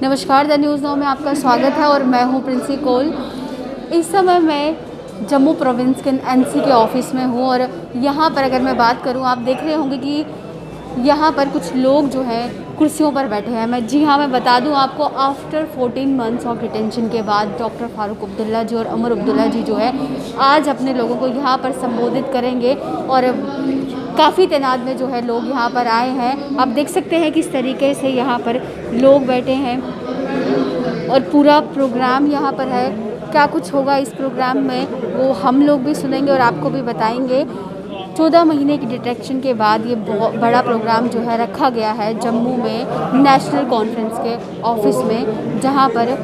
नमस्कार, the news now में आपका स्वागत है और मैं हूं प्रिंसी कोल। इस समय मैं जम्मू प्रोविंस के एनसी के ऑफिस में हूं और यहां पर अगर मैं बात करूं, आप देख रहे होंगे कि यहां पर कुछ लोग जो हैं कुर्सियों पर बैठे हैं। मैं बता दूं आपको, आफ्टर 14 मंथ्स ऑफ डिटेंशन के बाद डॉक्टर फारूक अब्दुल्ला जी और अमर अब्दुल्ला जी जो है आज अपने लोगों को यहाँ पर संबोधित करेंगे और काफ़ी तादाद में जो है लोग यहाँ पर आए हैं। आप देख सकते हैं किस तरीके से यहाँ पर लोग बैठे हैं और पूरा प्रोग्राम यहाँ पर है। क्या कुछ होगा इस प्रोग्राम में वो हम लोग भी सुनेंगे और आपको भी बताएंगे। 14 महीने की डिटेक्शन के बाद ये बहुत बड़ा प्रोग्राम जो है रखा गया है जम्मू में नेशनल कॉन्फ्रेंस के ऑफिस में, जहाँ पर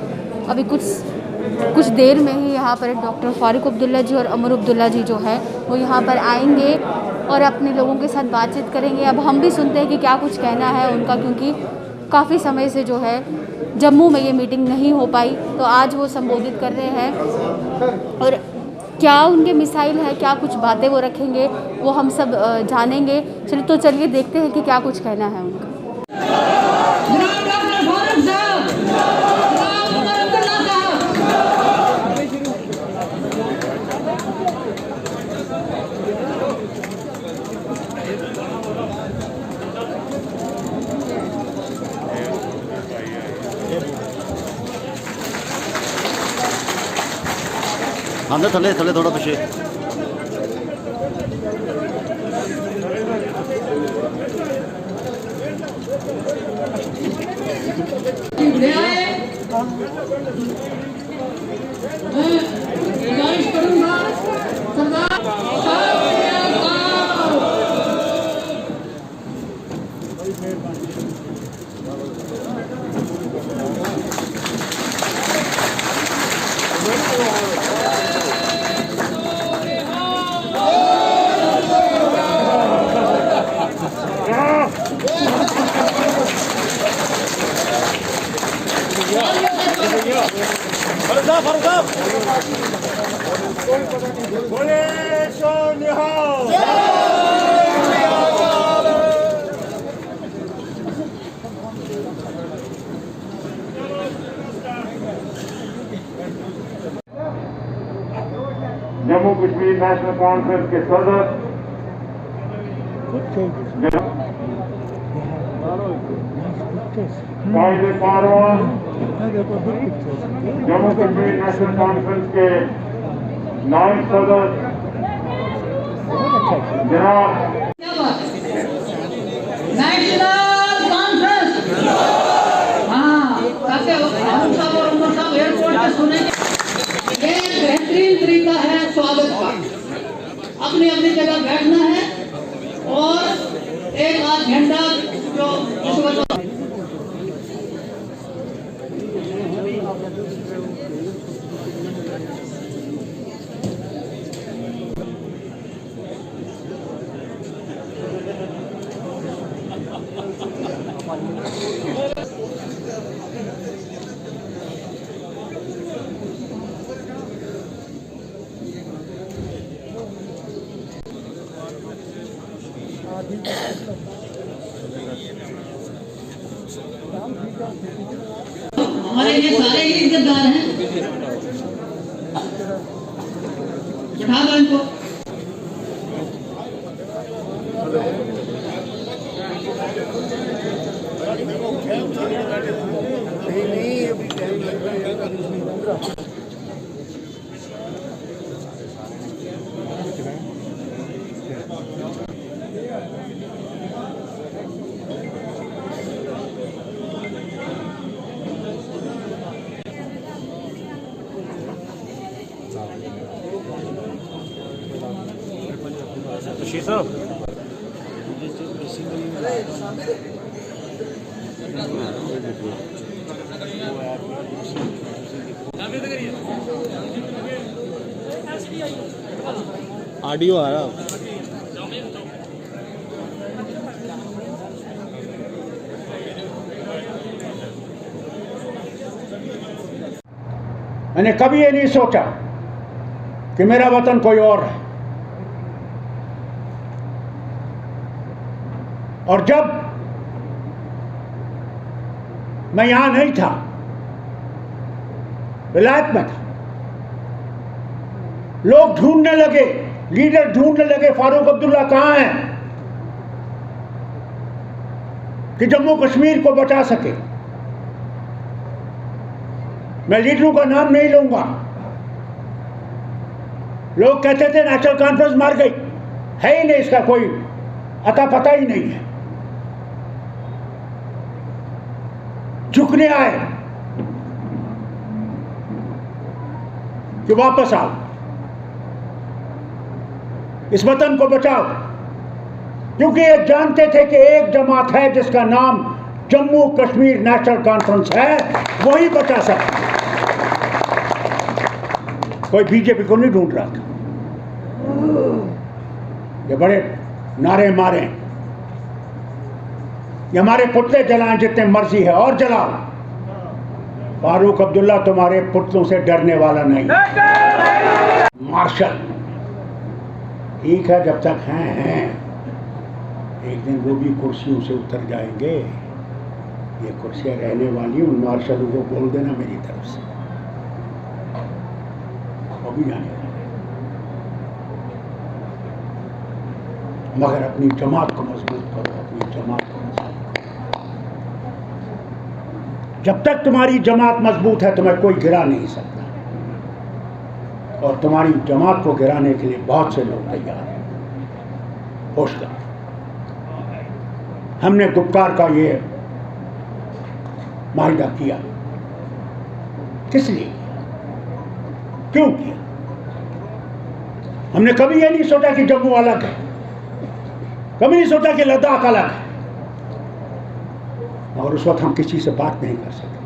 अभी कुछ देर में ही यहाँ पर डॉक्टर फारूक अब्दुल्ला जी और अमर अब्दुल्ला जी जो है वो यहाँ पर आएंगे और अपने लोगों के साथ बातचीत करेंगे। अब हम भी सुनते हैं कि क्या कुछ कहना है उनका, क्योंकि काफ़ी समय से जो है जम्मू में ये मीटिंग नहीं हो पाई, तो आज वो संबोधित कर रहे हैं और क्या उनके मिसाइल है, क्या कुछ बातें वो रखेंगे वो हम सब जानेंगे। चलिए देखते हैं कि क्या कुछ कहना है उनका। अंदर थले थले थोड़ा पीछे। जम्मू कश्मीर नेशनल कॉन्फ्रेंस के सदर कायदे कारवान, जम्मू कश्मीर नेशनल कॉन्फ्रेंस के नायब सदर जनाब नेशनल कॉन्फ्रेंस, ताकि हम सब और उमर साहब एयरपोर्ट पे सुनेंगे। ये बेहतरीन तरीका है स्वागत का। अपनी अपनी जगह बैठना है और एक आध घंटा जो इस वक्त हमारे ये सारे ही इज्जतदार हैं। बिठा दो इनको। ऑडियो आ रहा। मैंने कभी ये नहीं सोचा कि मेरा वतन कोई और है, और जब मैं यहां नहीं था विलायत में था। लोग ढूंढने लगे, लीडर ढूंढने लगे फारूक अब्दुल्ला कहां है कि जम्मू कश्मीर को बचा सके। मैं लीडरों का नाम नहीं लूंगा। लोग कहते थे नेशनल कॉन्फ्रेंस मार गई, है ही नहीं, इसका कोई अता पता ही नहीं है। झुकने आए कि वापस आओ, इस वतन को बचाओ, क्योंकि ये जानते थे कि एक जमात है जिसका नाम जम्मू कश्मीर नेशनल कॉन्फ्रेंस है, वही बचा सकता है। कोई बीजेपी को नहीं ढूंढ रहा था। ये बड़े नारे मारे, ये हमारे पुतले जलाएं जितने मर्जी है और जलाओ, फारूक अब्दुल्ला तुम्हारे पुतलों से डरने वाला नहीं। मार्शल ठीक है, जब तक हैं एक दिन वो भी कुर्सियों से उतर जाएंगे। ये कुर्सियां रहने वाली, उन मार्शलों को बोल देना मेरी तरफ से, वो भी जाने वाले। मगर अपनी जमात को मजबूत करो, अपनी जमात को मजबूत करो। जब तक तुम्हारी जमात मजबूत है तुम्हें कोई गिरा नहीं सकता, और तुम्हारी जमात को गिराने के लिए बहुत से लोग तैयार हैं। होश करो। हमने गुप्कार का ये माहिदा किया, किस लिए किया, क्यों किया? हमने कभी ये नहीं सोचा कि जम्मू अलग है, कभी नहीं सोचा कि लद्दाख अलग है, और उस वक्त हम किसी से बात नहीं कर सके,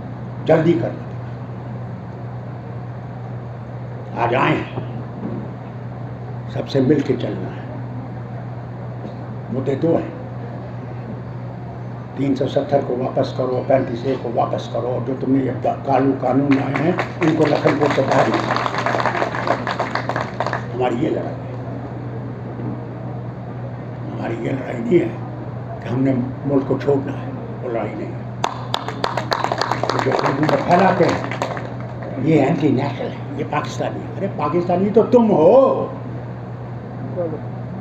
जल्दी कर लगे। आज आए हैं, सबसे मिल के चलना है। मुद्दे दो हैं, 370 को वापस करो, 35A को वापस करो, और जो तुमने ये कानून आए हैं इनको लखनपुर से बाहर निकालो। हमारी ये लड़ाई है, हमारी ये लड़ाई नहीं है कि हमने मुल्क को छोड़ना है, वो लड़ाई नहीं है। तो जो लोग फैलाते हैं ये एंटी नेशनल है, ये पाकिस्तानी है। अरे पाकिस्तानी तो तुम हो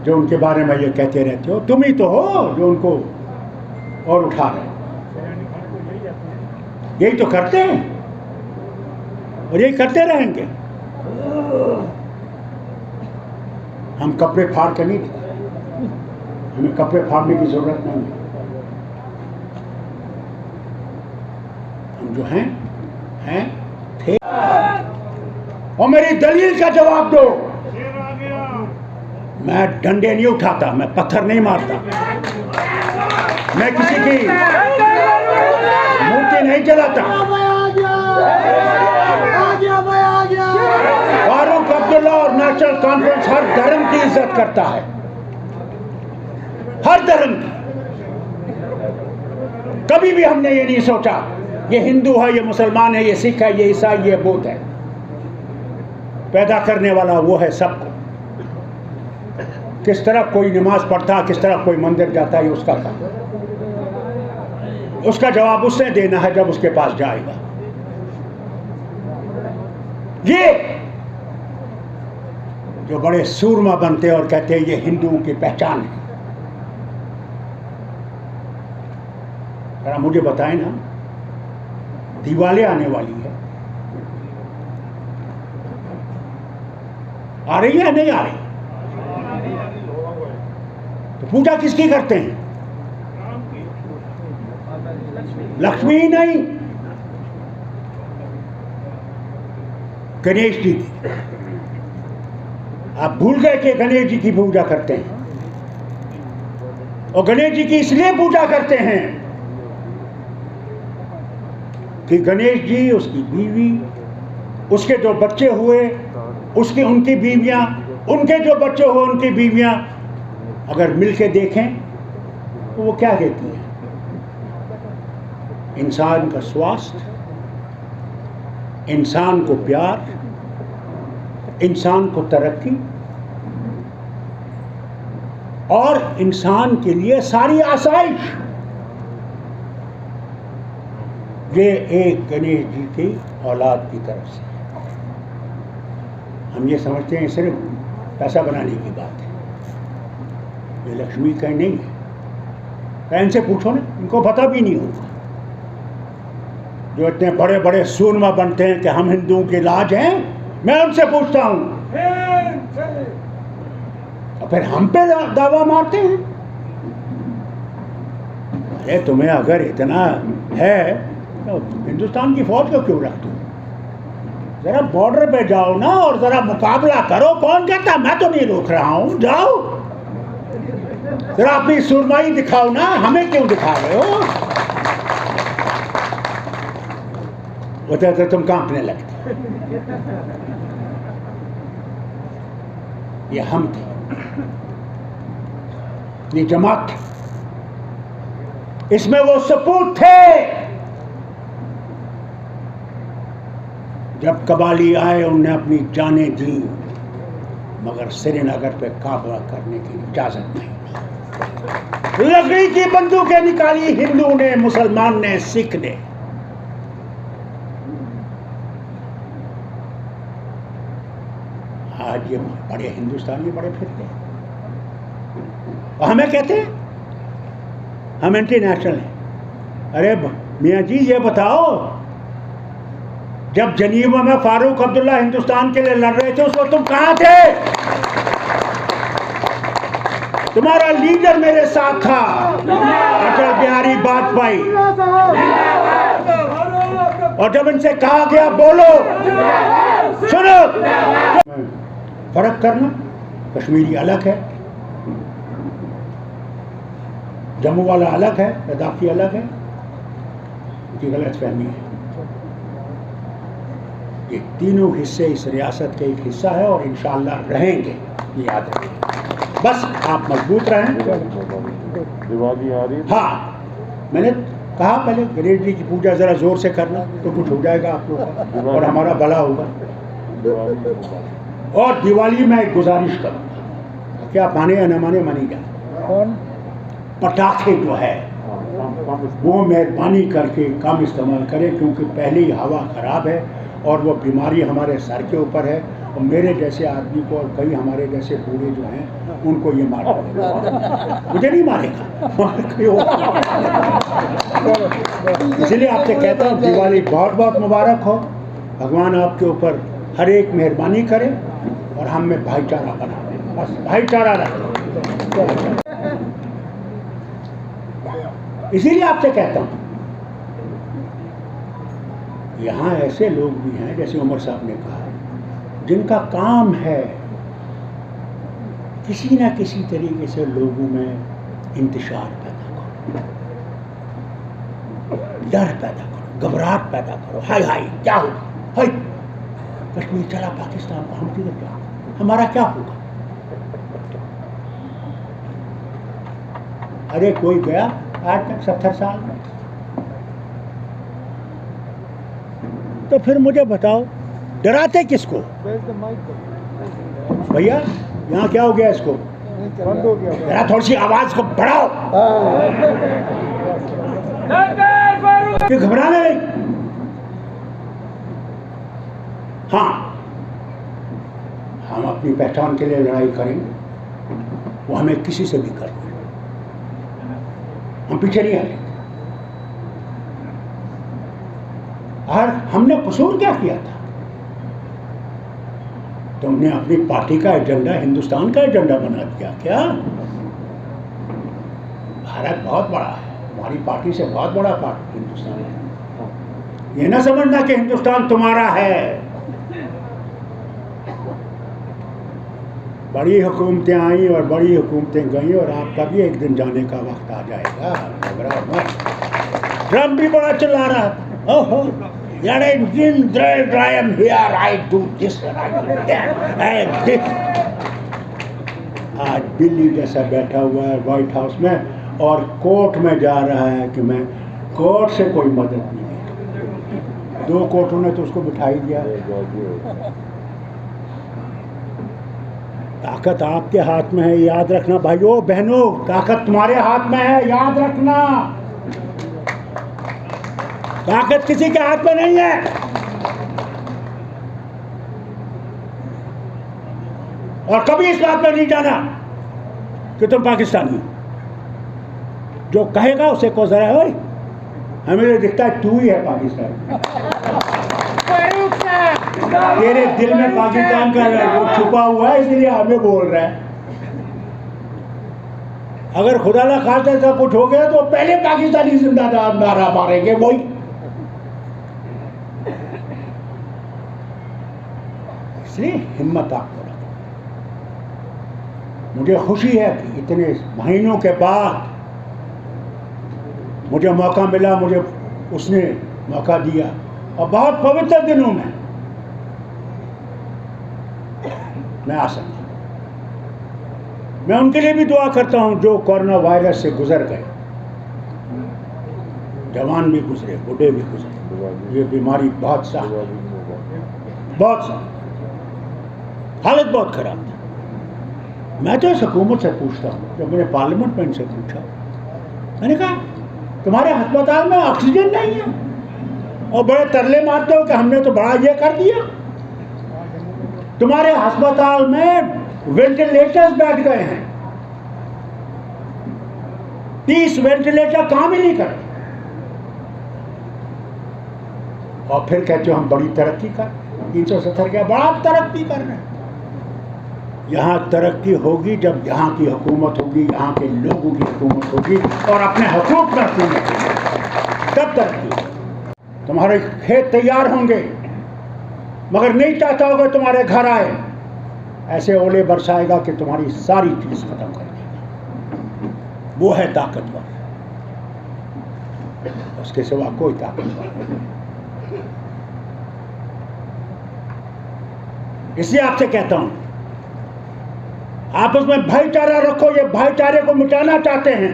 जो उनके बारे में ये कहते रहते हो, तुम ही तो हो जो उनको और उठा रहे। यही तो करते हैं और यही करते रहेंगे। हम कपड़े फाड़ के नहीं दिखाए, हमें कपड़े फाड़ने की जरूरत नहीं है। हम जो हैं थे। और मेरी दलील का जवाब दो। मैं डंडे नहीं उठाता, मैं पत्थर नहीं मारता, मैं किसी की मूर्ति नहीं जलाता। फारूक अब्दुल्ला और नेशनल कॉन्फ्रेंस हर धर्म की इज्जत करता है, हर धर्म की। कभी भी हमने ये नहीं सोचा ये हिंदू है, ये मुसलमान है, ये सिख है, ये ईसाई, ये बौद्ध है। पैदा करने वाला वो है सबको। किस तरह कोई नमाज पढ़ता, किस तरह कोई मंदिर जाता है, ये उसका काम। उसका जवाब उसने देना है जब उसके पास जाएगा। ये जो बड़े सूरमा बनते और कहते हैं ये हिंदुओं की पहचान है, जरा मुझे बताएं ना, दिवाली आने वाली है, आ रही है नहीं आ रही? तो पूजा किसकी करते हैं? लक्ष्मी ही नहीं, गणेश जी की। आप भूल गए कि गणेश जी की पूजा करते हैं, और गणेश जी की इसलिए पूजा करते हैं कि गणेश जी, उसकी बीवी, उसके जो बच्चे हुए, उनकी बीवियां, उनके जो बच्चे हुए उनकी बीवियां अगर मिलके देखें तो वो क्या कहती हैं? इंसान का स्वास्थ्य, इंसान को प्यार, इंसान को तरक्की, और इंसान के लिए सारी आसाइश, ये एक गणेश जी की औलाद की तरफ से। हम ये समझते हैं सिर्फ पैसा बनाने की बात है, ये लक्ष्मी कहीं नहीं है। इनसे पूछो ना, इनको पता भी नहीं होगा। जो इतने बड़े बड़े सूरमा बनते हैं कि हम हिंदुओं के लाज हैं, मैं उनसे पूछता हूँ और फिर हम पे दावा मारते हैं। अरे तुम्हें अगर इतना है तो हिंदुस्तान की फौज को क्यों रखते हो? जरा बॉर्डर पे जाओ ना और जरा मुकाबला करो। कौन कहता मैं तो नहीं रोक रहा हूं, जाओ जरा अपनी सुरमाई दिखाओ ना, हमें क्यों दिखा रहे हो? होते तो तुम कांपने लगते। ये हम थे, ये जमात थी, इसमें वो सपूत थे। जब कबाली आए उन्हें अपनी जानें दी, मगर श्रीनगर पे काबू करने की इजाजत नहीं। लकड़ी की बंदूकें निकाली हिंदू ने, मुसलमान ने, सिख ने। आज ये बड़े हिंदुस्तानी बड़े फिरते हैं और हमें कहते हैं हम इंटरनेशनल हैं। अरे मियाँ जी ये बताओ, जब जनीवा में फारूक अब्दुल्ला हिंदुस्तान के लिए लड़ रहे थे उस वक्त तुम कहां थे? तुम्हारा लीडर मेरे साथ था, अटल बिहारी वाजपेयी। और जब इनसे कहा गया बोलो, सुनो, फर्क करना, कश्मीरी अलग है, जम्मू वाला अलग है, लद्दाखी अलग है, उनकी गलतफहमी है। ये तीनों हिस्से इस रियासत के एक हिस्सा है और इंशाअल्लाह रहेंगे, ये याद रखें। बस आप मजबूत रहें। दिवाली आ रही है। हाँ, मैंने कहा पहले गणेश जी की पूजा जरा जोर से करना तो कुछ हो जाएगा आप लोगों का और हमारा भला होगा। और दिवाली में एक गुजारिश करूँगा, क्या माने या न माने, मानेगा, पटाखे जो है वो मेहरबानी करके कम इस्तेमाल करें, क्योंकि पहले ही हवा ख़राब है और वो बीमारी हमारे सर के ऊपर है। और मेरे जैसे आदमी को और कई हमारे जैसे बूढ़े जो हैं उनको ये मार देगा, मुझे नहीं मारेगा। इसलिए आपसे कहता हूँ दिवाली बहुत बहुत मुबारक हो। भगवान आपके ऊपर हर एक मेहरबानी करे और हम में भाईचारा बना दे, बस भाईचारा रखें। इसीलिए आपसे कहता हूँ, यहाँ ऐसे लोग भी हैं जैसे उमर साहब ने कहा, जिनका काम है किसी ना किसी तरीके से लोगों में इंतशार पैदा करो, डर पैदा करो, घबराहट पैदा करो। हाय हाय क्या होगा, हाय कश्मीर चला पाकिस्तान को, हम किधर क्या, हमारा क्या होगा? अरे कोई गया आज तक 70 साल में, तो फिर मुझे बताओ डराते किसको? भैया यहाँ क्या हो गया, इसको बंद हो गया। जरा थोड़ी सी आवाज को बढ़ाओ, कि घबराने नहीं। हाँ, हम अपनी पहचान के लिए लड़ाई करेंगे, वो हमें किसी से भी करनी, हम पीछे नहीं हटेंगे। और हमने कसूर क्या किया था? तुमने अपनी पार्टी का एजेंडा हिंदुस्तान का एजेंडा बना दिया क्या? भारत बहुत बड़ा है, हमारी पार्टी से बहुत बड़ा पार्टी हिंदुस्तान है। ये ना समझना कि हिंदुस्तान तुम्हारा है। बड़ी हुकूमतें आई और बड़ी हुकूमतें गई और आपका भी एक दिन जाने का वक्त आ जाएगा, घबराओ मत। ट्रम्प भी बड़ा चिल्ला रहा था, ओहो यार I am here, I do this and I do that, I am this। आज बिल्ली जैसा बैठा हुआ है व्हाइट हाउस में और कोर्ट में जा रहा है कि मैं कोर्ट से कोई मदद नहीं ली। 2 कोर्टों ने तो उसको बिठाई दिया। ताकत आपके हाथ में है, याद रखना भाइयों बहनों, ताकत तुम्हारे हाथ में है, याद रखना। ताकत किसी के हाथ में नहीं है। और कभी इस बात में नहीं जाना कि तुम पाकिस्तानी हो। जो कहेगा उसे को जरा है, हमें तो दिखता है तू ही है पाकिस्तान, तेरे दिल में पाकिस्तान का वो छुपा हुआ है, इसलिए हमें बोल रहा है। अगर खुदा ना खास्ता ऐसा कुछ हो गया तो पहले पाकिस्तानी जिंदाबाद नारा मारेंगे वही। इसलिए हिम्मत आपको रखो। मुझे खुशी है कि इतने महीनों के बाद मुझे मौका मिला, मुझे उसने मौका दिया, और बहुत पवित्र दिनों में मैं आ सका। मैं उनके लिए भी दुआ करता हूं जो कोरोना वायरस से गुजर गए, जवान भी गुजरे, बूढ़े भी गुजरे। ये बीमारी बहुत सख्त, बहुत सख्त, हालत बहुत खराब था। मैं तो इस हुकूमत से पूछता हूं, जब मैंने पार्लियामेंट में इनसे पूछा, मैंने कहा तुम्हारे अस्पताल में ऑक्सीजन नहीं है और बड़े तरले मारते हो कि हमने तो बड़ा ये कर दिया। तुम्हारे अस्पताल में वेंटिलेटर्स बैठ गए हैं, 30 वेंटिलेटर काम ही नहीं कर, और फिर कहते हो हम बड़ी तरक्की कर, 370 के बड़ा तरक्की कर रहे हैं। यहाँ तरक्की होगी जब यहाँ की हुकूमत होगी, यहाँ के लोगों की हुकूमत होगी और अपने हुकूक में हुकूमत होगी, तब तरक्की। तुम्हारे खेत तैयार होंगे मगर नहीं चाहता होगा तुम्हारे घर आए, ऐसे ओले बरसाएगा कि तुम्हारी सारी चीज खत्म कर देगा। वो है ताकतवर, उसके सिवा कोई ताकतवर नहीं। इसलिए आपसे कहता हूं आपस में भाईचारा रखो। ये भाईचारे को मिटाना चाहते हैं।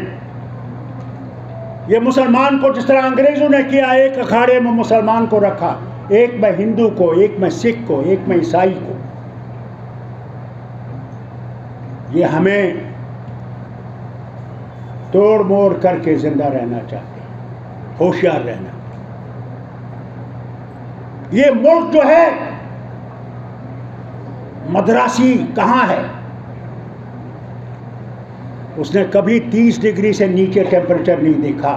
ये मुसलमान को जिस तरह अंग्रेजों ने किया, एक अखाड़े में मुसलमान को रखा, एक में हिंदू को, एक में सिख को, एक में ईसाई को। ये हमें तोड़ मोड़ करके जिंदा रहना चाहते हैं, होशियार रहना। ये मुल्क जो है मद्रासी कहाँ है? उसने कभी 30 डिग्री से नीचे टेम्परेचर नहीं देखा।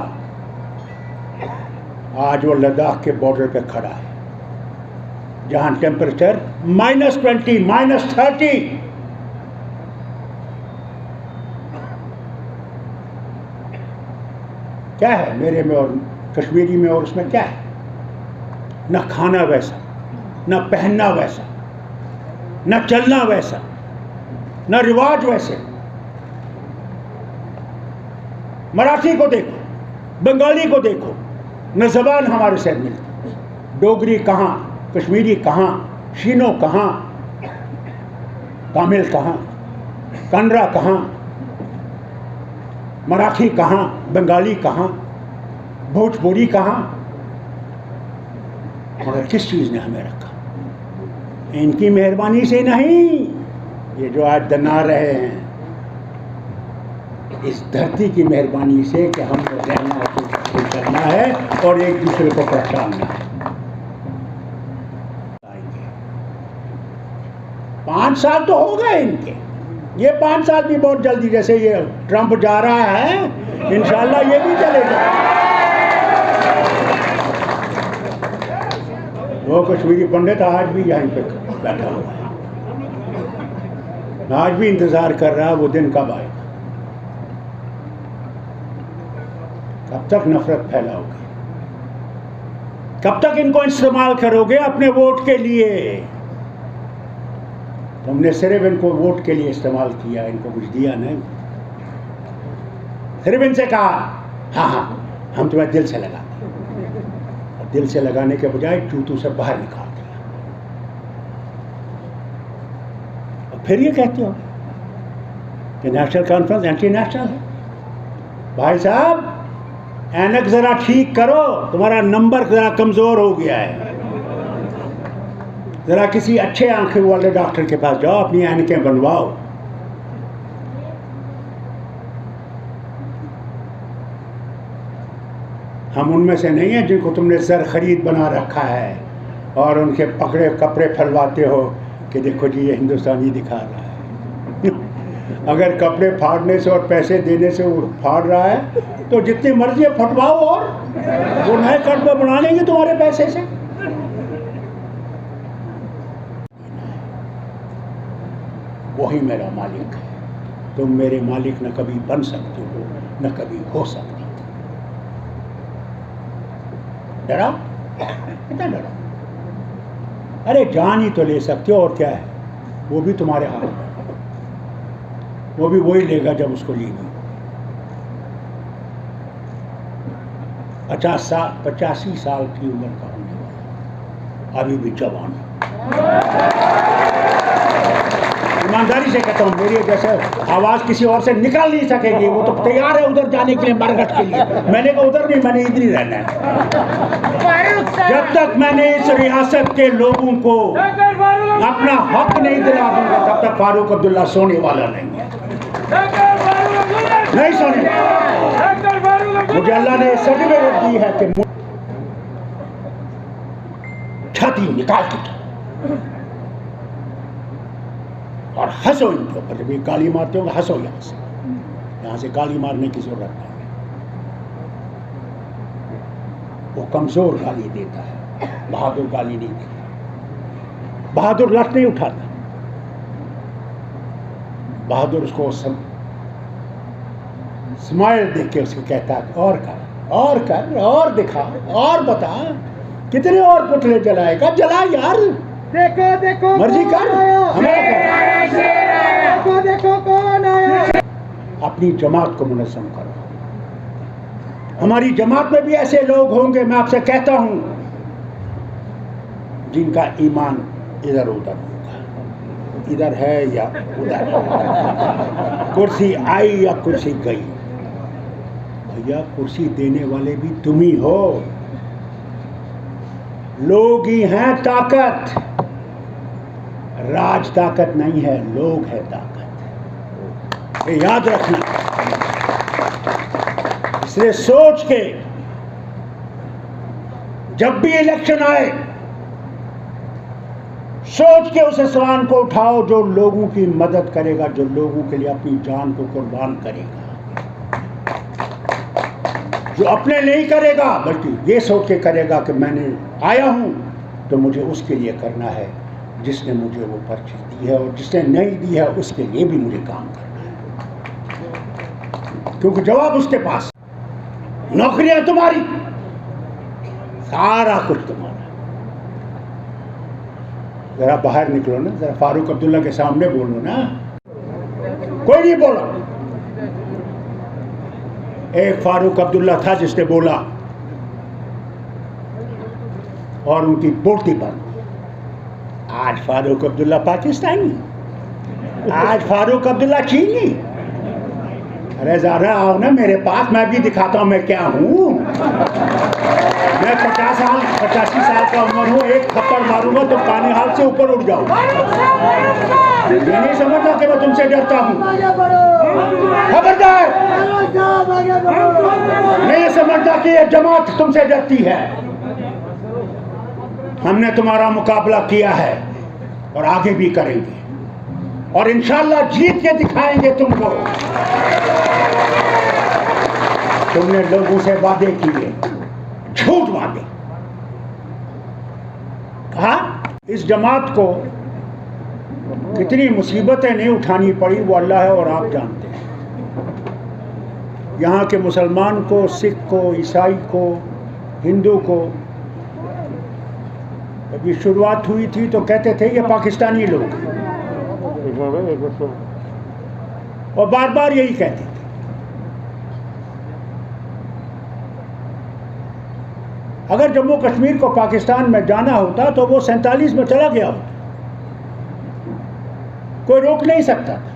आज वो लद्दाख के बॉर्डर पे खड़ा है जहां टेम्परेचर -20, -30। क्या है मेरे में और कश्मीरी में और उसमें क्या है? न खाना वैसा, न पहनना वैसा, न चलना वैसा, न रिवाज वैसे। मराठी को देखो, बंगाली को देखो, न जबान हमारे से मिलती। डोगरी कहाँ, कश्मीरी कहाँ, शीनो कहाँ, तमिल कहाँ, कन्नड़ा कहाँ, मराठी कहाँ, बंगाली कहाँ, भोजपुरी कहाँ। मगर किस चीज़ ने हमें रखा? इनकी मेहरबानी से नहीं। ये जो आज दना रहे हैं, इस धरती की मेहरबानी से कि हमने रहना और करना है और एक दूसरे को पहचानना है। 5 साल तो हो गए इनके, ये 5 साल भी बहुत जल्दी, जैसे ये ट्रंप जा रहा है, इंशाल्लाह ये भी चलेगा। वो कश्मीरी पंडित आज भी यहीं पे बैठा हुआ है, आज भी इंतजार कर रहा है वो दिन कब आएगा, कब तक नफरत फैलाओगे, कब तक इनको इस्तेमाल करोगे अपने वोट के लिए। तुमने सिर्फ इनको वोट के लिए इस्तेमाल किया, इनको कुछ दिया नहीं। सिर्फ इनसे कहा हाँ हाँ हम तुम्हें दिल से लगाते हैं, और दिल से लगाने के बजाय चूतू से बाहर निकाल दिया। और फिर ये कहते हो कि नेशनल कॉन्फ्रेंस एंटी नेशनल है। भाई साहब ऐनक जरा ठीक करो, तुम्हारा नंबर जरा कमजोर हो गया है। जरा किसी अच्छे आंखें वाले डॉक्टर के पास जाओ, अपनी ऐनकें बनवाओ। हम उनमें से नहीं हैं जिनको तुमने सर खरीद बना रखा है और उनके पकड़े कपड़े फैलवाते हो कि देखो जी ये हिंदुस्तानी दिखा रहा है। अगर कपड़े फाड़ने से और पैसे देने से वो फाड़ रहा है तो जितनी मर्जी फटवाओ और वो नए कपड़े बना लेंगे तुम्हारे पैसे से। वही मेरा मालिक है, तुम मेरे मालिक न कभी बन सकते हो न कभी हो सकते। डरा? कितना डरा? अरे जान ही तो ले सकते हो, और क्या है, वो भी तुम्हारे हाथ में, वो भी वही लेगा जब उसको लेगी। 85 साल की उम्र का होने वाला, अभी भी जवान। ईमानदारी से कहता हूँ, मेरी जैसे आवाज़ किसी और से निकल नहीं सकेगी। वो तो तैयार है उधर जाने के लिए, मरघट के लिए। मैंने कहा उधर नहीं, मैंने इधर ही रहना है। जब तक मैंने इस रियासत के लोगों को अपना हक नहीं दिला दूंगा तब तक फारूक अब्दुल्ला सोने वाला नहीं है, नहीं सोने। मुझे अल्लाह ने सर्टिफिकेट दी है कि छाती निकाल के और हंसो इनके ऊपर। जब ये गाली मारते हो हंसो, यहाँ से गाली मारने की जरूरत नहीं। वो कमजोर गाली देता है, बहादुर गाली नहीं देता। बहादुर लठ नहीं उठाता, बहादुर उसको स्माइल देख के उसको कहता है और कर और कर और दिखा और बता, कितने और पुतले जलाएगा, जला यार, देखो देखो मर्जी कर, देखो देखो कौन आया। अपनी जमात को मुनज़्ज़म करो। हमारी जमात में भी ऐसे लोग होंगे, मैं आपसे कहता हूं, जिनका ईमान इधर उधर होगा, इधर है या उधर, कुर्सी आई या कुर्सी गई। भैया कुर्सी देने वाले भी तुम ही हो, लोग ही हैं ताकत, राज ताकत नहीं है, लोग है ताकत, ये याद रखना। इसलिए सोच के जब भी इलेक्शन आए, सोच के उस इंसान को उठाओ जो लोगों की मदद करेगा, जो लोगों के लिए अपनी जान को कुर्बान करेगा, जो अपने नहीं करेगा बल्कि ये सोच के करेगा कि मैंने आया हूं तो मुझे उसके लिए करना है, जिसने मुझे वो पर्ची दी है, और जिसने नहीं दी है उसके लिए भी मुझे काम करना है, क्योंकि जवाब उसके पास। नौकरियां तुम्हारी, सारा कुछ तुम्हारा। जरा बाहर निकलो ना, जरा फारूक अब्दुल्ला के सामने बोलो ना, कोई नहीं बोला। एक फारूक अब्दुल्ला था जिसने बोला और उनकी बोलती पर। आज फारूक अब्दुल्ला पाकिस्तानी, आज फारूक अब्दुल्ला चीनी। अरे ज़रा आओ ना मेरे पास, मैं भी दिखाता हूँ मैं क्या हूँ। मैं 85 साल का उम्र हूँ, एक थप्पड़ मारूंगा तो पानी हाल से ऊपर उठ जाऊँ। ये नहीं समझता कि मैं तुमसे डरता हूँ, खबरदार। नहीं समझता कि ये जमात तुमसे डरती है। हमने तुम्हारा मुकाबला किया है और आगे भी करेंगे, और इंशाअल्लाह जीत के दिखाएंगे तुमको। तुमने लोगों से वादे किए, झूठ वादे। कहा इस जमात को कितनी मुसीबतें नहीं उठानी पड़ी, वो अल्लाह है और आप जानते हैं। यहाँ के मुसलमान को, सिख को, ईसाई को, हिंदू को, अभी शुरुआत हुई थी तो कहते थे ये पाकिस्तानी लोग, और बार बार यही कहते थे। अगर जम्मू कश्मीर को पाकिस्तान में जाना होता तो वो 47 में चला गया होता, कोई रोक नहीं सकता था।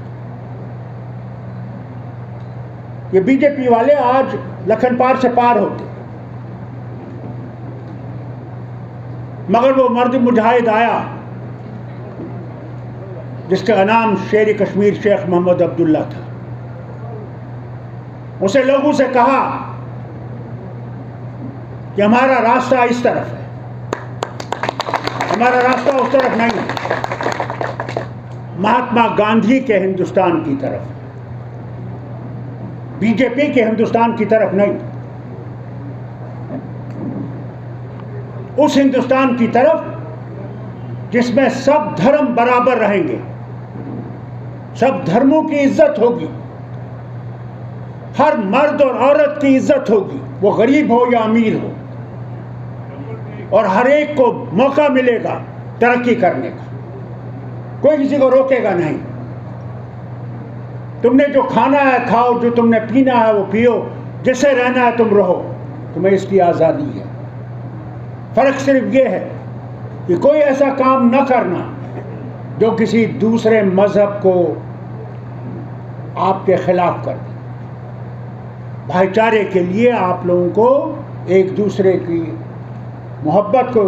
ये बीजेपी वाले आज लखन पार से पार होते, मगर वो मर्द मुजाहिद आया जिसका नाम शेर कश्मीर शेख मोहम्मद अब्दुल्ला था। उसे लोगों से कहा कि हमारा रास्ता इस तरफ है, हमारा रास्ता उस तरफ नहीं है। महात्मा गांधी के हिंदुस्तान की तरफ, बीजेपी के हिंदुस्तान की तरफ नहीं, उस हिंदुस्तान की तरफ जिसमें सब धर्म बराबर रहेंगे, सब धर्मों की इज्जत होगी, हर मर्द और औरत की इज्जत होगी, वो गरीब हो या अमीर हो, और हर एक को मौका मिलेगा तरक्की करने का, कोई किसी को रोकेगा नहीं। तुमने जो खाना है खाओ, जो तुमने पीना है वो पियो, जिससे रहना है तुम रहो, तुम्हें इसकी आज़ादी है। फर्क सिर्फ ये है कि कोई ऐसा काम न करना जो किसी दूसरे मजहब को आपके खिलाफ कर दे। भाईचारे के लिए आप लोगों को एक दूसरे की मोहब्बत को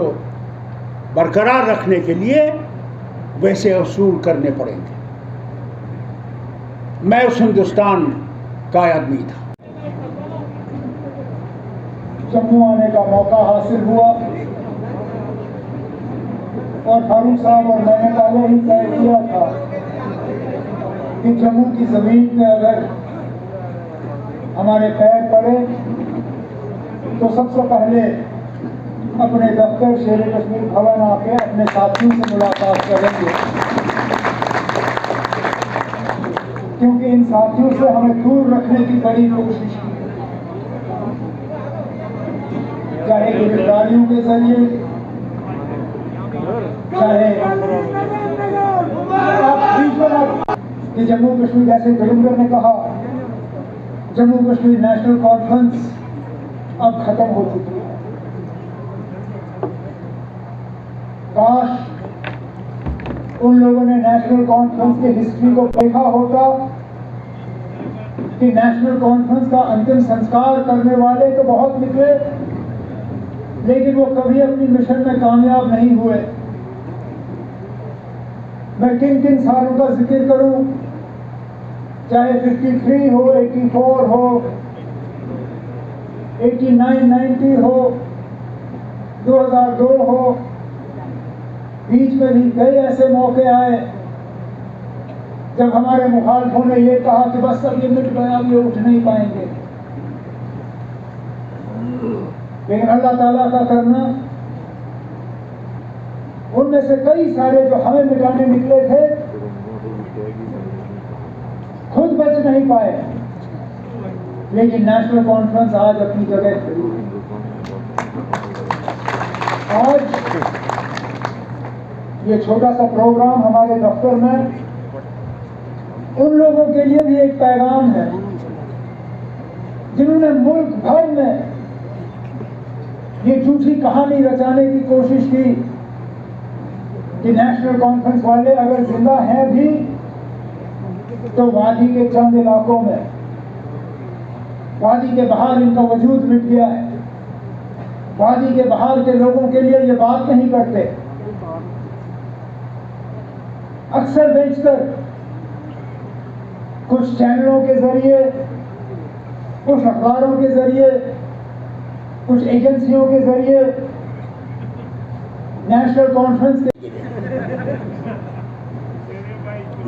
बरकरार रखने के लिए वैसे असूल करने पड़ेंगे। मैं उस हिंदुस्तान का आदमी था। जम्मू आने का मौका हासिल हुआ और फारूक साहब और मैंने पहले ही तय किया था कि जम्मू की ज़मीन पे अगर हमारे पैर पड़े तो सबसे पहले अपने दफ्तर शेर कश्मीर भवन आके अपने साथियों से मुलाकात करेंगे, क्योंकि इन साथियों से हमें दूर रखने की बड़ी कोशिश की, चाहे गिरफ्तारियों के जरिए, चाहे कि जम्मू कश्मीर, जैसे धर्मेंद्र ने कहा, जम्मू कश्मीर नेशनल कॉन्फ्रेंस अब खत्म हो चुकी है। काश उन लोगों ने नेशनल कॉन्फ्रेंस की हिस्ट्री को देखा होता कि नेशनल कॉन्फ्रेंस का अंतिम संस्कार करने वाले तो बहुत निकले, लेकिन वो कभी अपनी मिशन में कामयाब नहीं हुए। मैं किन किन सालों का जिक्र करूं, चाहे 53 हो, 84 हो, 89, 90 हो, 2002 हो, बीच में भी कई ऐसे मौके आए जब हमारे मुखालफों ने ये कहा कि बस अब ये मिट गया, अब ये उठ नहीं पाएंगे। लेकिन अल्लाह ताला का करना, उनमें से कई सारे जो हमें मिटाने निकले थे खुद बच नहीं पाए, लेकिन नेशनल कॉन्फ्रेंस आज अपनी जगह खड़ी है। आज ये छोटा सा प्रोग्राम हमारे दफ्तर में उन लोगों के लिए भी एक पैगाम है जिन्होंने मुल्क भर में ये झूठी कहानी रचाने की कोशिश की कि नेशनल कॉन्फ्रेंस वाले अगर जिंदा हैं भी तो वादी के चंद इलाकों में, वादी के बाहर इनका वजूद मिट गया है। वादी के बाहर के लोगों के लिए ये बात नहीं करते। अक्सर बेशतर कुछ चैनलों के जरिए, कुछ अखबारों के जरिए, कुछ एजेंसियों के जरिए नेशनल कॉन्फ्रेंस के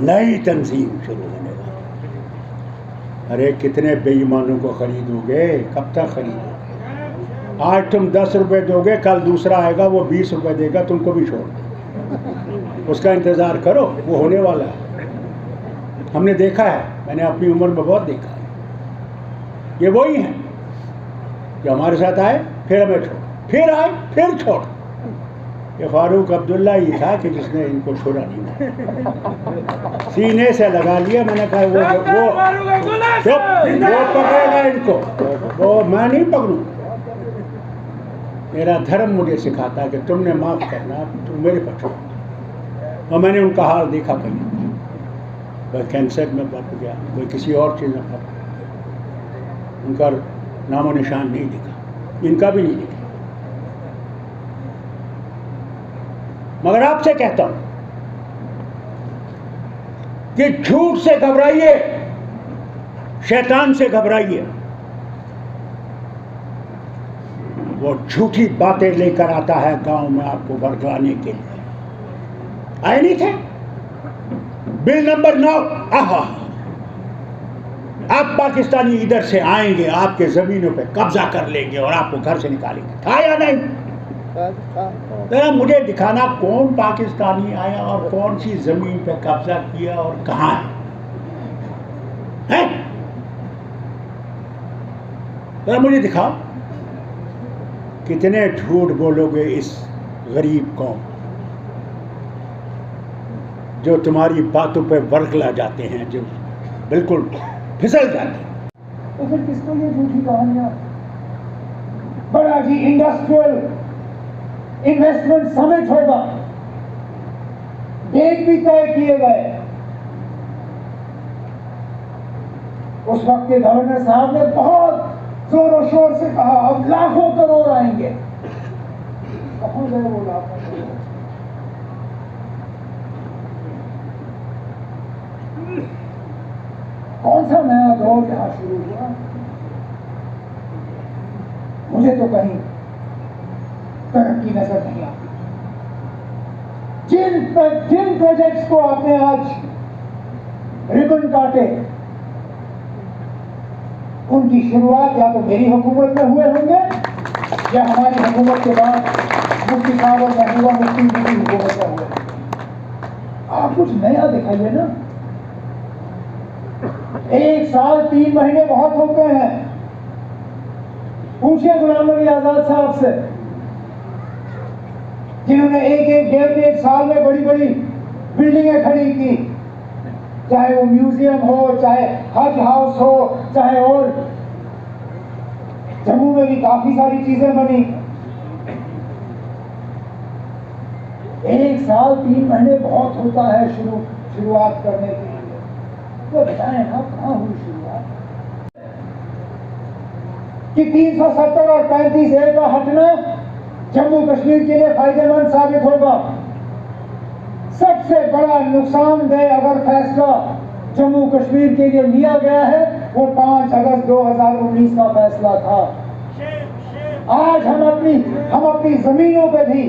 नई तंजीम शुरू होने वाली। अरे कितने बेईमानों को खरीदोगे, कब तक खरीदोगे? आज तुम 10 रुपए दोगे, कल दूसरा आएगा वो 20 रुपए देगा, तुमको भी छोड़ दे। उसका इंतज़ार करो, वो होने वाला है। हमने देखा है, मैंने अपनी उम्र में बहुत देखा है। ये वही हैं जो हमारे साथ आए, फिर हमें छोड़, फिर आए, फिर छोड़। ये फारूक अब्दुल्ला ही था कि जिसने इनको छोड़ा नहीं, सीने से लगा लिया। मैंने कहा वो चुप, वो पकड़ेगा इनको, वो मैं नहीं पकड़ूं। मेरा धर्म मुझे सिखाता है कि तुमने माफ़ करना, तुम मेरे पर छोड़ो। और मैंने उनका हाल देखा कहीं, कोई कैंसर में पड़ गया, कोई किसी और चीज़ में पड़ गया, उनका नामो निशान नहीं दिखा, इनका भी नहीं दिखा। मगर आपसे कहता हूं कि झूठ से घबराइए, शैतान से घबराइए। वो झूठी बातें लेकर आता है गांव में आपको भड़काने के लिए। आए नहीं थे? बिल नंबर 9, आहा, अब पाकिस्तानी इधर से आएंगे, आपके जमीनों पे कब्जा कर लेंगे और आपको घर से निकालेंगे। था या नहीं? जरा मुझे दिखाना कौन पाकिस्तानी आया और कौन सी जमीन पे कब्जा किया और कहां है? जरा मुझे दिखाओ। कितने झूठ बोलोगे इस गरीब कौम जो तुम्हारी बातों पे वर्गला जाते हैं, जो बिल्कुल फिसल जाते हैं। तो फिर किसको ये झूठी कहानियां? बड़ा जी इंडस्ट्रियल इन्वेस्टमेंट समिट होगा, डेट भी तय किए गए। उस वक्त के गवर्नर साहब ने बहुत जोरों शोर से कहा अब लाखों करोड़ आएंगे। कहां गए वो लाखों करोड़? कौन सा नया दौर यहां शुरू हुआ? मुझे तो कहीं तरक्की नजर नहीं आती। जिन प्रोजेक्ट्स को आपने आज रिबन काटे, उनकी शुरुआत या तो मेरी हुकूमत में हुए होंगे या हमारी हुकूमत के बाद मुफ्ती साहब और महबूबा मुफ्ती की हुकूमत में हुए। आप कुछ नया दिखाइए ना। 1 साल 3 महीने बहुत होते हैं। पूछिए गुलाम नबी आजाद साहब से, जिन्होंने एक 1.5 साल में बड़ी बड़ी बिल्डिंगें खड़ी की, चाहे वो म्यूजियम हो, चाहे हज हाउस हो, चाहे और जम्मू में भी काफी सारी चीजें बनी। 1 साल 3 महीने बहुत होता है शुरुआत करने के लिए। तो बताएं ना कहां हुई शुरुआत? कि 370 और 35A का हटना जम्मू कश्मीर के लिए फायदेमंद साबित होगा। सबसे बड़ा नुकसानदेह अगर फैसला जम्मू कश्मीर के लिए लिया गया है वो 5 अगस्त 2019 का फैसला था। आज हम अपनी जमीनों पे भी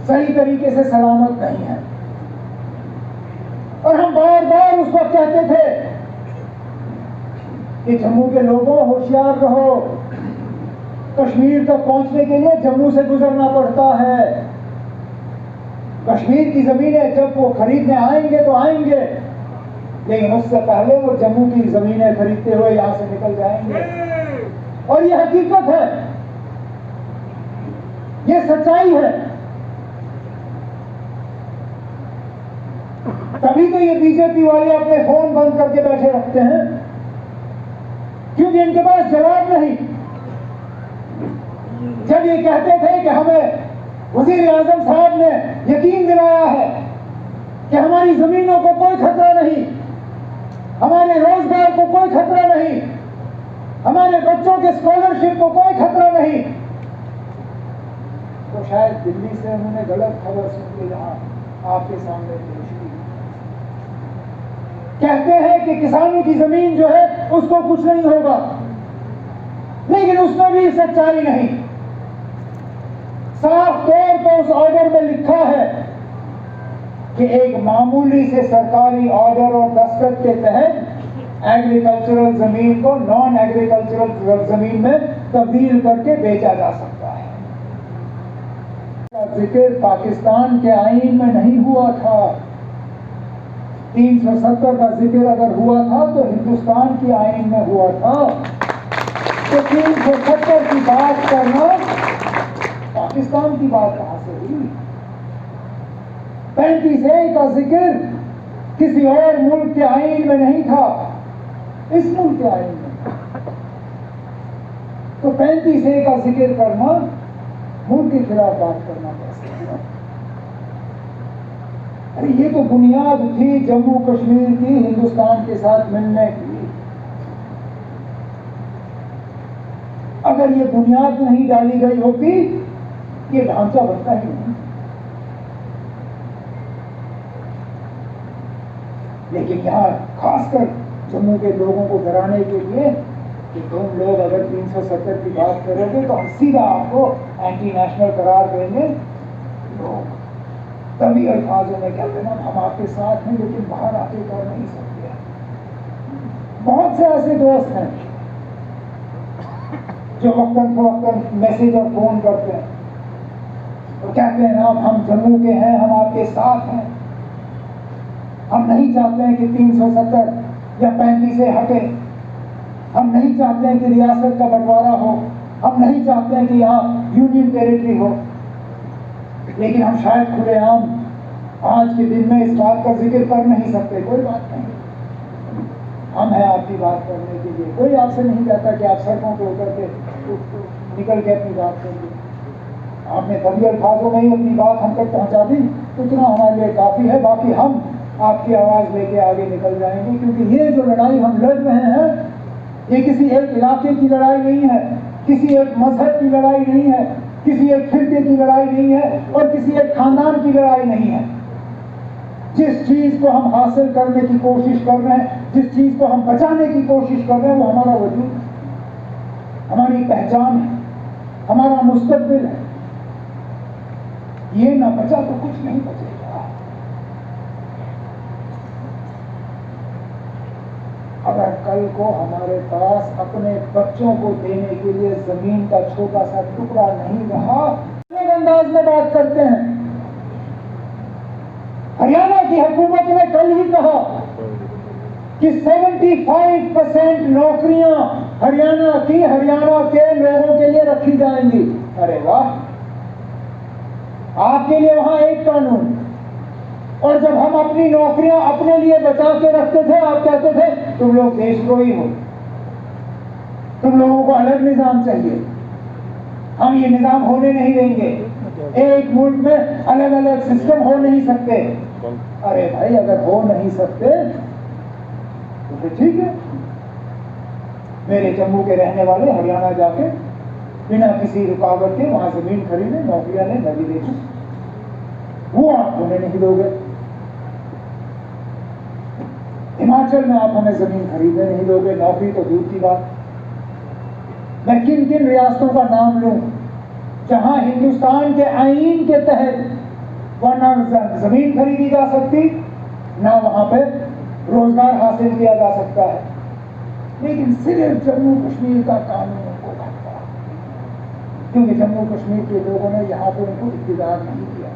सही तरीके से सलामत नहीं है। और हम बार बार उस वक्त कहते थे कि जम्मू के लोगों होशियार रहो, कश्मीर तक पहुंचने के लिए जम्मू से गुजरना पड़ता है। कश्मीर की जमीनें जब वो खरीदने आएंगे तो आएंगे, लेकिन उससे पहले वो जम्मू की जमीनें खरीदते हुए यहां से निकल जाएंगे। और ये हकीकत है, ये सच्चाई है। तभी तो ये बीजेपी वाले अपने फोन बंद करके बैठे रखते हैं, क्योंकि इनके पास जवाब नहीं। जब ये कहते थे कि हमें वजीर आजम साहब ने यकीन दिलाया है कि हमारी जमीनों को कोई खतरा नहीं, हमारे रोजगार को कोई खतरा नहीं, हमारे बच्चों के स्कॉलरशिप को कोई खतरा नहीं, तो शायद दिल्ली से उन्होंने गलत खबर सुन के यहाँ आपके सामने पेश की। कहते हैं कि किसानों की जमीन जो है उसको कुछ नहीं होगा, लेकिन उसमें भी सच्चाई नहीं। साफ तौर पर उस ऑर्डर में लिखा है कि एक मामूली से सरकारी ऑर्डर और दस्तखत के तहत एग्रीकल्चरल जमीन को नॉन एग्रीकल्चरल जमीन में तब्दील करके बेचा जा सकता है। जिक्र पाकिस्तान के आईन में नहीं हुआ था। 370 का जिक्र अगर हुआ था तो हिंदुस्तान के आईन में हुआ था। तो 370 की बात करना पाकिस्तान की बात कहां से हुई? 35A का जिक्र किसी और मुल्क के आईन में नहीं था, इस मुल्क के आईन में। तो 35A का जिक्र करना मुल्क के खिलाफ बात करना कैसे हुआ? अरे ये तो बुनियाद थी जम्मू कश्मीर की हिंदुस्तान के साथ मिलने की। अगर ये बुनियाद नहीं डाली गई होती, ये ढांचा बनता ही नहीं। लेकिन यहाँ खासकर जम्मू के लोगों को डराने के लिए कि तुम लोग अगर 370 की बात करोगे तो हम सीधा आपको एंटी नेशनल करार देंगे। लोग तभी अल्फाजों में कहते हैं हम आपके साथ हैं, लेकिन बाहर आके कर नहीं सकते। बहुत से ऐसे दोस्त हैं जो वक्तन फवक्तन मैसेज और फोन करते हैं और कहते हैं अब हम जम्मू के हैं, हम आपके साथ हैं, हम नहीं चाहते हैं कि 370 या 35 से हटे, हम नहीं चाहते हैं कि रियासत का बंटवारा हो, हम नहीं चाहते हैं कि यहाँ यूनियन टेरिटरी हो। लेकिन हम शायद खुलेआम आज के दिन में इस बात का जिक्र कर नहीं सकते। कोई बात नहीं, हम हैं आपकी बात करने के लिए। कोई आपसे नहीं कहता कि आप सड़कों पर उतर के निकल के अपनी बात करिए। आपने तभी अल्फाजों में ही अपनी बात हम तक पहुंचा दी, उतना हमारे लिए काफ़ी है। बाकी हम आपकी आवाज़ लेके आगे निकल जाएंगे, क्योंकि ये जो लड़ाई हम लड़ रहे हैं ये किसी एक इलाके की लड़ाई नहीं है, किसी एक मजहब की लड़ाई नहीं है, किसी एक फिरके की लड़ाई नहीं है और किसी एक खानदान की लड़ाई नहीं है। जिस चीज़ को हम हासिल करने की कोशिश कर रहे हैं, जिस चीज़ को हम बचाने की कोशिश कर रहे हैं, वो हमारा वजूद है, हमारी पहचान है, हमारा मुस्तकबिल है। ये ना बचा तो कुछ नहीं बचेगा। अगर कल को हमारे पास अपने बच्चों को देने के लिए जमीन का छोटा सा टुकड़ा नहीं रहा, एक अंदाज में बात करते हैं। हरियाणा की हुकूमत ने कल ही कहा कि 75% नौकरियां हरियाणा के लोगों के लिए रखी जाएंगी। अरे वाह, आपके लिए वहां एक कानून, और जब हम अपनी नौकरियां अपने लिए बचा के रखते थे, आप कहते थे तुम लोग देशद्रोही हो, तुम लोगों को अलग निजाम चाहिए, हम ये निजाम होने नहीं देंगे, एक मुल्क में अलग अलग सिस्टम हो नहीं सकते। अरे भाई, अगर हो नहीं सकते तो फिर ठीक है। मेरे जम्मू के रहने वाले हरियाणा जाके बिना किसी रुकावट के वहां जमीन खरीदे, नौकरियां ले, नदी बेचे, वो आप होने नहीं दोगे। हिमाचल में आप हमें जमीन खरीदने नहीं दोगे, नौकरी तो दूर की बात। मैं किन किन रियासतों का नाम लूं जहां हिंदुस्तान के आईन के तहत वहां जमीन खरीदी जा सकती, ना वहां पे रोजगार हासिल किया जा सकता है, लेकिन सिर्फ जम्मू कश्मीर का कानून उनको भटका, क्योंकि जम्मू कश्मीर के लोगों ने यहाँ पर उनको इख्तियार नहीं दिया।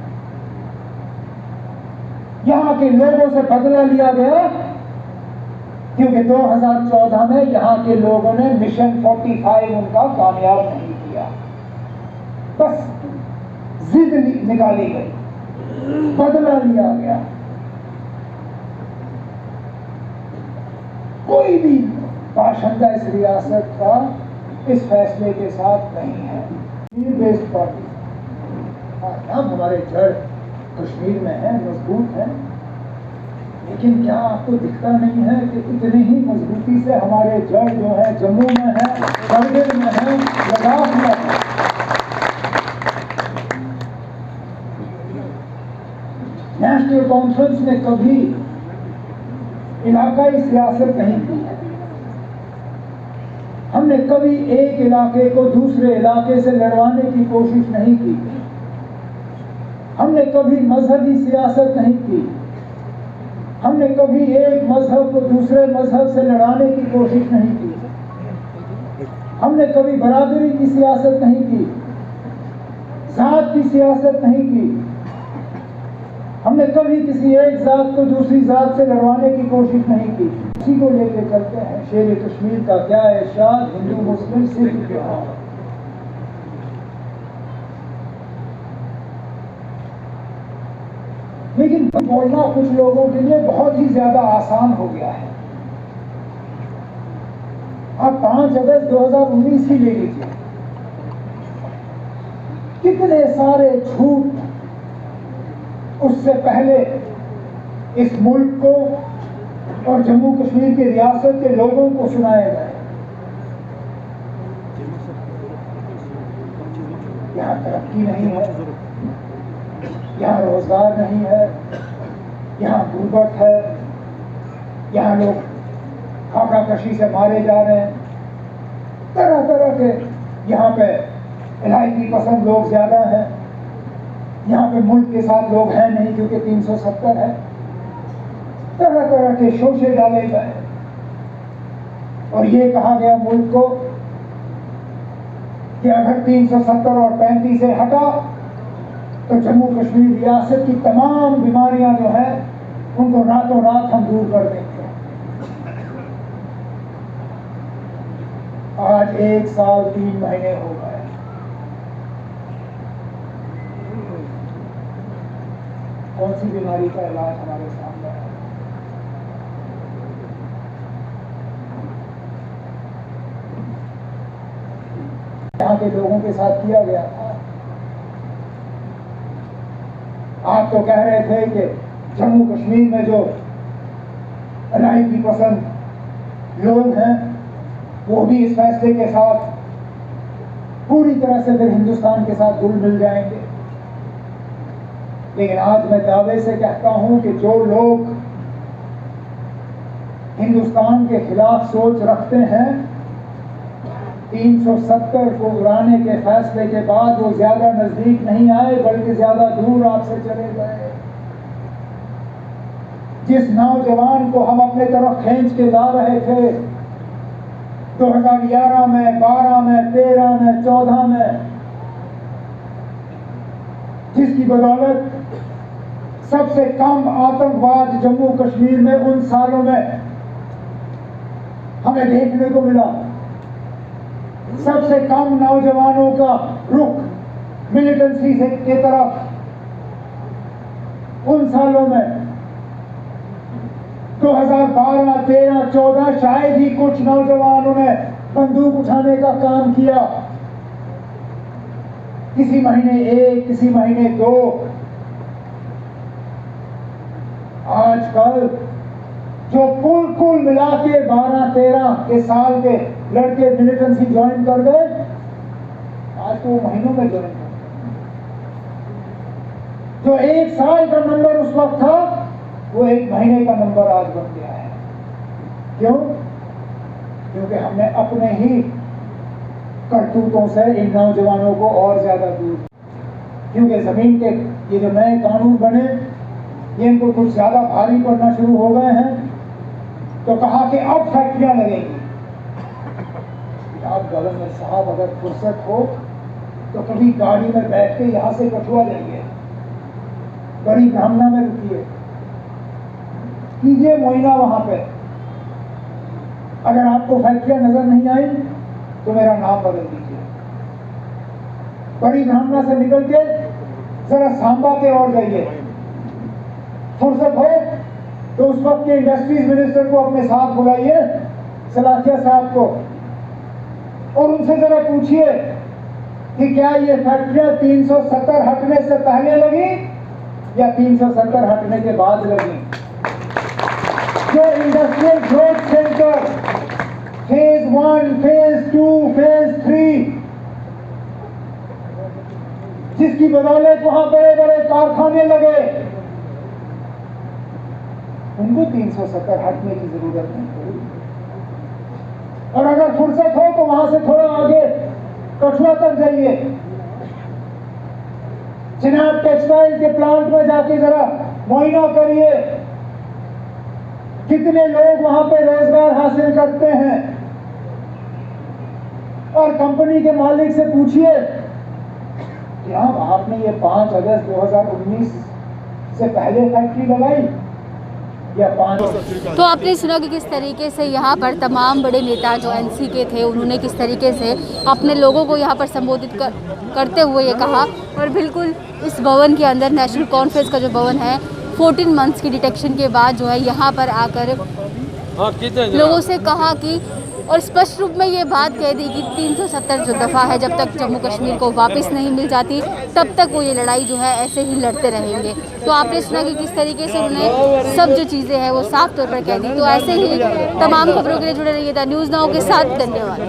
यहाँ के लोगों से बदला लिया गया, क्योंकि 2014 में यहाँ के लोगों ने मिशन 45 उनका कामयाब नहीं किया। बस जिद निकाली गई, बदला लिया गया। कोई भी बाशिंदा इस रियासत का इस फैसले के साथ नहीं है। बेस्ड पार्टी, अब हमारे जड़ कश्मीर में है, मजबूत है, लेकिन क्या आपको दिखता नहीं है कि इतनी ही मजबूती से हमारे जड़ जो है जम्मू में है, कारगिल में है, लद्दाख में है। नेशनल कॉन्फ्रेंस ने कभी इलाकाई सियासत नहीं की है। हमने कभी एक इलाके को दूसरे इलाके से लड़वाने की कोशिश नहीं की। हमने कभी मजहबी सियासत नहीं की। हमने कभी एक मजहब को दूसरे मजहब से लड़ाने की कोशिश नहीं की। हमने कभी बराबरी की सियासत नहीं की, जात की सियासत नहीं की। हमने कभी किसी एक जात को दूसरी जात से लड़वाने की कोशिश नहीं की। इसी को लेकर चलते हैं। शेर कश्मीर का क्या इरशाद, हिंदू मुस्लिम सिर्फ त्योहार। लेकिन बोलना कुछ लोगों के लिए बहुत ही ज्यादा आसान हो गया है। आप 5 अगस्त 2019 ही ले लीजिए, कितने सारे झूठ उससे पहले इस मुल्क को और जम्मू कश्मीर की रियासत के लोगों को सुनाए गए। यहाँ तरक्की नहीं है, यहाँ रोजगार नहीं है, यहाँ गुर्बत है, यहाँ लोग खाका कशी से मारे जा रहे हैं, तरह तरह के यहाँ पे इलाही पसंद लोग ज्यादा हैं। यहाँ पे मुल्क के साथ लोग हैं नहीं क्योंकि 370 है। तरह तरह के शोशे डाले गए और ये कहा गया मुल्क को कि अगर 370 और 35 से हटा तो जम्मू कश्मीर रियासत की तमाम बीमारियां जो है उनको रातों रात हम दूर कर देंगे। आज 1 साल 3 महीने हो गए। कौन सी बीमारी का इलाज हमारे सामने है? यहाँ के लोगों के साथ किया गया था। आप तो कह रहे थे कि जम्मू कश्मीर में जो अलायदी पसंद लोग हैं वो भी इस फैसले के साथ पूरी तरह से फिर हिंदुस्तान के साथ घुल मिल जाएंगे। लेकिन आज मैं दावे से कहता हूं कि जो लोग हिंदुस्तान के खिलाफ सोच रखते हैं 370 को उड़ाने के फैसले के बाद वो ज्यादा नजदीक नहीं आए बल्कि ज्यादा दूर आपसे चले गए। जिस नौजवान को हम अपने तरफ खींच के ला रहे थे 2011 में, 12 में, 13 में, 14 में, जिसकी बदौलत सबसे कम आतंकवाद जम्मू कश्मीर में उन सालों में हमें देखने को मिला, सबसे कम नौजवानों का रुख मिलिटेंसी से की तरफ उन सालों में 2012, 13, 14 शायद ही कुछ नौजवानों ने बंदूक उठाने का काम किया। किसी महीने 1, किसी महीने 2। आजकल जो कुल मिला के 12-13 के साल के लड़के मिलिटेंसी ज्वाइन कर गए, आज तो महीनों में ज्वाइन कर गए। जो 1 साल का नंबर उस वक्त था वो 1 महीने का नंबर आज बन गया है। क्यों? क्योंकि हमने अपने ही करतूतों से इन नौजवानों को और ज्यादा दूर, क्योंकि जमीन के ये जो नए कानून बने ये इनको कुछ ज्यादा भारी पड़ना शुरू हो गए हैं। तो कहा कि अब फैक्ट्रियां लगेंगी। आप गवर्नर साहब अगर फुर्सत हो तो कभी गाड़ी में बैठ के यहां से कठुआ जाइए, बड़ी ब्राह्मणा में रुकिए, कीजिए मुआयना वहां पे। अगर आपको फैक्ट्रियां नजर नहीं आई तो मेरा नाम बदल दीजिए। बड़ी ब्राह्मणा से निकल के जरा सांबा के और जाइए। फुर्सत हो तो उस वक्त के इंडस्ट्रीज मिनिस्टर को अपने साथ बुलाइए, सलाखिया साहब को, और उनसे जरा पूछिए कि क्या ये फैक्ट्रियां 370 हटने से पहले लगी या 370 हटने के बाद लगी। जो industrial growth centre phase 1, phase 2, phase 3 जिसकी बदौलत वहां बड़े बड़े कारखाने लगे, उनको 370 हटने की जरूरत नहीं पड़ी। और अगर फुर्सत हो तो वहां से थोड़ा आगे कठुआ तक जाइए, चिनाब टेक्सटाइल के प्लांट में जाके जरा मुआयना करिए कितने लोग वहां पे रोजगार हासिल करते हैं। और कंपनी के मालिक से पूछिए कि आपने ये 5 अगस्त 2019 से पहले फैक्ट्री लगाई या 5। तो आपने सुना कि किस तरीके से यहाँ पर तमाम बड़े नेता जो एनसी के थे उन्होंने किस तरीके से अपने लोगों को यहाँ पर संबोधित करते हुए ये कहा। और बिल्कुल इस भवन के अंदर नेशनल कॉन्फ्रेंस का जो भवन है 14 मंथ्स की डिटेक्शन के बाद जो है यहाँ पर आकर लोगों से कहा कि और स्पष्ट रूप में ये बात कह दी कि 370 जो दफ़ा है जब तक जम्मू कश्मीर को वापस नहीं मिल जाती तब तक वो ये लड़ाई जो है ऐसे ही लड़ते रहेंगे। तो आपने सुना कि किस तरीके से उन्होंने सब जो चीज़ें हैं वो साफ तौर पर कह दी। तो ऐसे ही तमाम खबरों के लिए जुड़े रहिए द न्यूज़ नाउ के साथ। धन्यवाद।